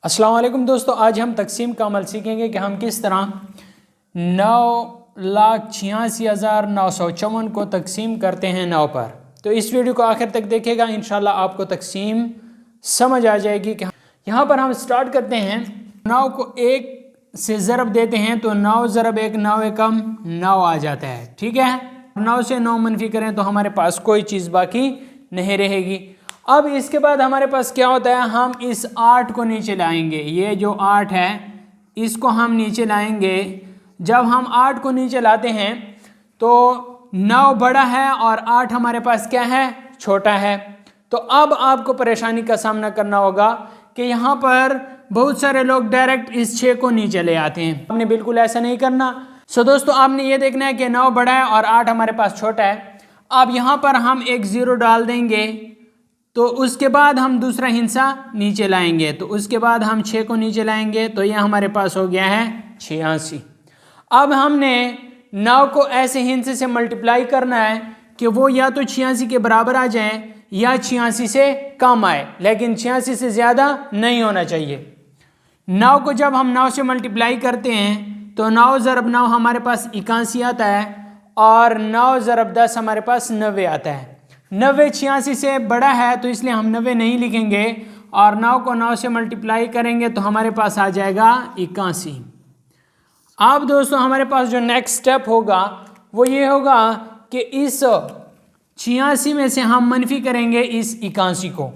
अस्सलाम वालेकुम दोस्तों, आज हम तकसीम का अमल सीखेंगे कि हम किस तरह 9,86,954 को तकसीम करते हैं 9 पर। तो इस वीडियो को आखिर तक देखेगा, इंशाल्लाह आपको तकसीम समझ आ जाएगी। कि यहाँ पर हम स्टार्ट करते हैं, 9 को 1 से ज़रब देते हैं तो 9 ज़रब 1 9 एकम 9 आ जाता है। ठीक है, 9 से 9 मनफी करें तो हमारे पास कोई चीज़ बाकी नहीं रहेगी। अब इसके बाद हमारे पास क्या होता है, हम इस 8 को नीचे लाएंगे। ये जो 8 है इसको हम नीचे लाएंगे। जब हम 8 को नीचे लाते हैं तो 9 बड़ा है और 8 हमारे पास क्या है, छोटा है। तो अब आपको परेशानी का सामना करना होगा कि यहाँ पर बहुत सारे लोग डायरेक्ट इस 6 को नीचे ले आते हैं। आपने बिल्कुल ऐसा नहीं करना। सो दोस्तों, आपने ये देखना है कि 9 बड़ा है और 8 हमारे पास छोटा है। अब यहाँ पर हम एक 0 डाल देंगे, तो उसके बाद हम दूसरा हिस्सा नीचे लाएंगे। तो उसके बाद हम 6 को नीचे लाएंगे तो यह हमारे पास हो गया है 86। अब हमने 9 को ऐसे हिस्से से मल्टीप्लाई करना है कि वो या तो 86 के बराबर आ जाए या 86 से कम आए, लेकिन 86 से ज़्यादा नहीं होना चाहिए। 9 को जब हम 9 से मल्टीप्लाई करते हैं तो 9 ज़रब 9 हमारे पास 81 आता है और 9 ज़रब 10 हमारे पास 90 आता है। 90 86 से बड़ा है तो इसलिए हम 90 नहीं लिखेंगे और 9 को 9 से मल्टीप्लाई करेंगे तो हमारे पास आ जाएगा 81। अब दोस्तों, हमारे पास जो नेक्स्ट स्टेप होगा वो ये होगा कि इस 86 में से हम मनफी करेंगे इस 81 को।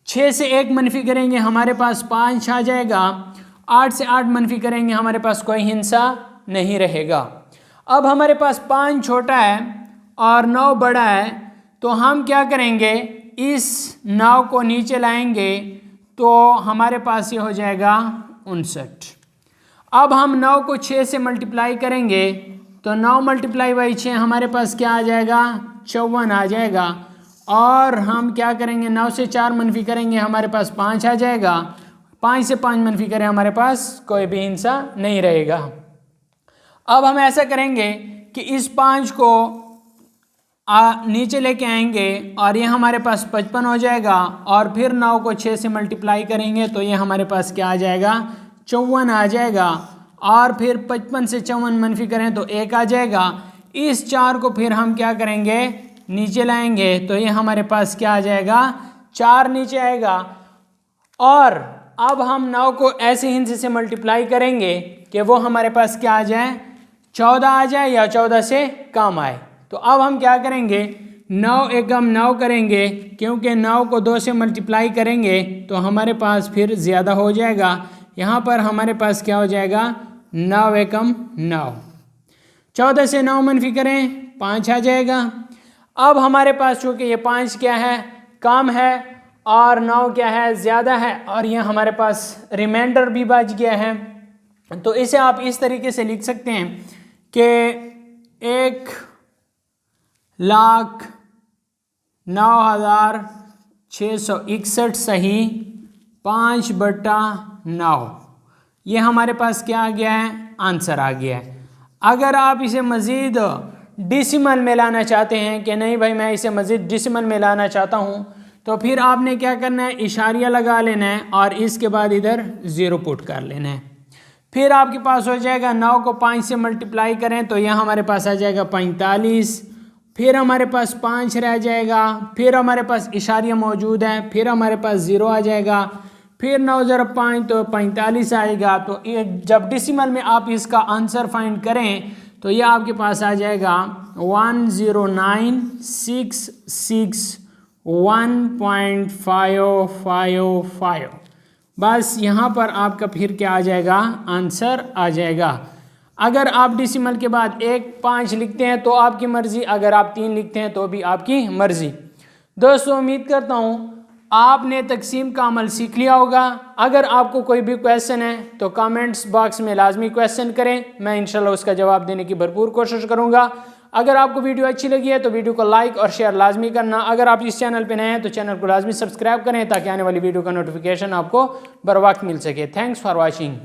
6 से 1 मनफी करेंगे, हमारे पास 5 आ जाएगा। 8 से 8 मनफी करेंगे, हमारे पास कोई हिस्सा नहीं रहेगा। अब हमारे पास 5 छोटा है और 9 बड़ा है, तो हम क्या करेंगे, इस 9 को नीचे लाएंगे तो हमारे पास ये हो जाएगा 59। अब हम 9 को 6 से मल्टीप्लाई करेंगे तो 9 मल्टीप्लाई बाई 6 हमारे पास क्या आ जाएगा, 54 आ जाएगा। और हम क्या करेंगे, 9 से 4 मनफी करेंगे, हमारे पास 5 आ जाएगा। 5 से 5 मनफी करें, हमारे पास कोई भी हिस्सा नहीं रहेगा। अब हम ऐसा करेंगे कि इस 5 को नीचे लेके आएंगे और ये हमारे पास 55 हो जाएगा। और फिर 9 को 6 से मल्टीप्लाई करेंगे तो ये हमारे पास क्या आ जाएगा, 54 आ जाएगा। और फिर 55 से 54 मनफी करें तो 1 आ जाएगा। इस 4 को फिर हम क्या करेंगे, नीचे लाएंगे तो ये हमारे पास क्या आ जाएगा, 4 नीचे आएगा। और अब हम 9 को ऐसे हिस्से से मल्टीप्लाई करेंगे कि वो हमारे पास क्या आ जाए, 14 आ जाए या 14 से कम आए। तो अब हम क्या करेंगे, 9 एकम 9 करेंगे, क्योंकि 9 को 2 से मल्टीप्लाई करेंगे तो हमारे पास फिर ज़्यादा हो जाएगा। यहाँ पर हमारे पास क्या हो जाएगा, 9 एकम 9। 14 से 9 मनफी करें, 5 आ जाएगा। अब हमारे पास चूँकि ये 5 क्या है, कम है, और 9 क्या है, ज़्यादा है, और ये हमारे पास रिमाइंडर भी बच गया है। तो इसे आप इस तरीके से लिख सकते हैं कि 1,09,661 सही 5/9, ये हमारे पास क्या आ गया है, आंसर आ गया है। अगर आप इसे मज़ीद डिसिमल में लाना चाहते हैं कि नहीं भाई मैं इसे मज़ीद डिसिमल में लाना चाहता हूँ, तो फिर आपने क्या करना है, इशारिया लगा लेना है और इसके बाद इधर 0 पुट कर लेना है। फिर आपके पास हो जाएगा, 9 को 5 से मल्टीप्लाई करें तो यह हमारे पास आ जाएगा 45। फिर हमारे पास 5 रह जाएगा, फिर हमारे पास इशारिया मौजूद है, फिर हमारे पास 0 आ जाएगा। फिर 9 ज़रब 5 तो 45 आएगा। तो जब डिसिमल में आप इसका आंसर फाइंड करें तो यह आपके पास आ जाएगा 109,661.555। बस यहाँ पर आपका फिर क्या आ जाएगा, आंसर आ जाएगा। अगर आप डिसिमल के बाद 1 5 लिखते हैं तो आपकी मर्ज़ी, अगर आप 3 लिखते हैं तो भी आपकी मर्ज़ी। दोस्तों, उम्मीद करता हूँ आपने तकसीम का अमल सीख लिया होगा। अगर आपको कोई भी क्वेश्चन है तो कमेंट्स बॉक्स में लाजमी क्वेश्चन करें, मैं इंशाल्लाह उसका जवाब देने की भरपूर कोशिश करूँगा। अगर आपको वीडियो अच्छी लगी है तो वीडियो को लाइक और शेयर लाजमी करना। अगर आप इस चैनल पे नए हैं तो चैनल को लाजमी सब्सक्राइब करें ताकि आने वाली वीडियो का नोटिफिकेशन आपको बर वक्त मिल सके। Thanks for watching.